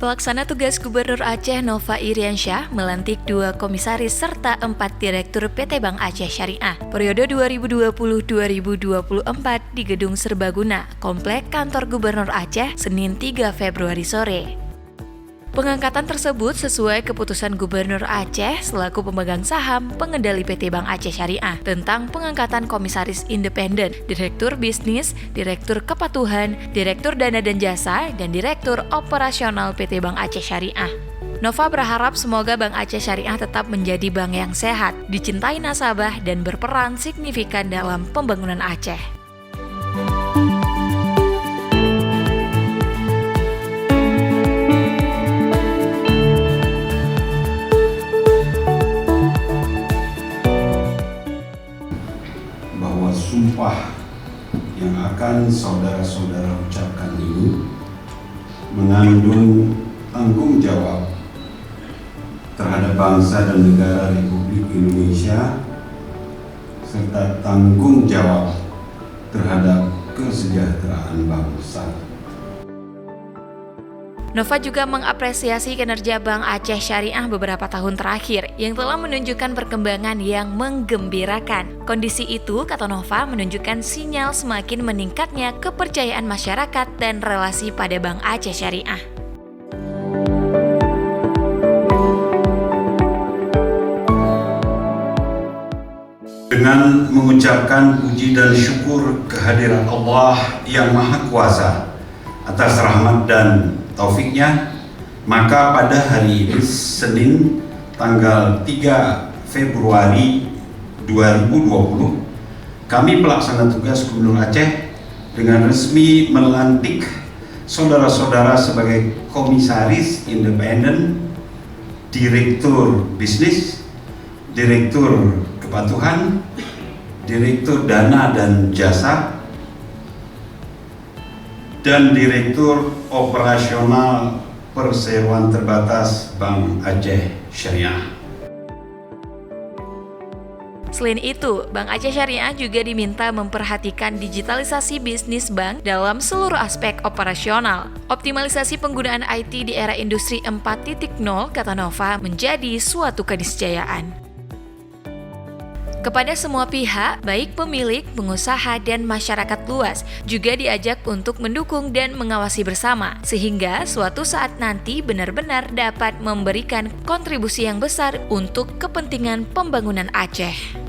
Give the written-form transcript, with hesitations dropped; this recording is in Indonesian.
Pelaksana tugas Gubernur Aceh Nova Iriansyah melantik 2 komisaris serta 4 direktur PT Bank Aceh Syariah periode 2020-2024 di Gedung Serbaguna, Komplek Kantor Gubernur Aceh, Senin 3 Februari sore. Pengangkatan tersebut sesuai keputusan Gubernur Aceh selaku pemegang saham pengendali PT Bank Aceh Syariah tentang pengangkatan komisaris independen, direktur bisnis, direktur kepatuhan, direktur dana dan jasa, dan direktur operasional PT Bank Aceh Syariah. Nova berharap semoga Bank Aceh Syariah tetap menjadi bank yang sehat, dicintai nasabah, dan berperan signifikan dalam pembangunan Aceh. Bahwa sumpah yang akan saudara-saudara ucapkan ini mengandung tanggung jawab terhadap bangsa dan negara Republik Indonesia serta tanggung jawab terhadap kesejahteraan bangsa. Nova juga mengapresiasi kinerja Bank Aceh Syariah beberapa tahun terakhir yang telah menunjukkan perkembangan yang menggembirakan. Kondisi itu, kata Nova, menunjukkan sinyal semakin meningkatnya kepercayaan masyarakat dan relasi pada Bank Aceh Syariah. Dengan mengucapkan puji dan syukur kehadiran Allah yang Maha Kuasa atas rahmat dan taufiknya, maka pada hari ini Senin tanggal 3 Februari 2020 kami pelaksana tugas Gubernur Aceh dengan resmi melantik saudara-saudara sebagai komisaris independen, direktur bisnis, direktur kepatuhan, direktur dana dan jasa, dan direktur operasional perseroan terbatas Bank Aceh Syariah. Selain itu, Bank Aceh Syariah juga diminta memperhatikan digitalisasi bisnis bank dalam seluruh aspek operasional. Optimalisasi penggunaan IT di era industri 4.0, kata Nova, menjadi suatu keniscayaan. Kepada semua pihak, baik pemilik, pengusaha, dan masyarakat luas, juga diajak untuk mendukung dan mengawasi bersama, sehingga suatu saat nanti benar-benar dapat memberikan kontribusi yang besar untuk kepentingan pembangunan Aceh.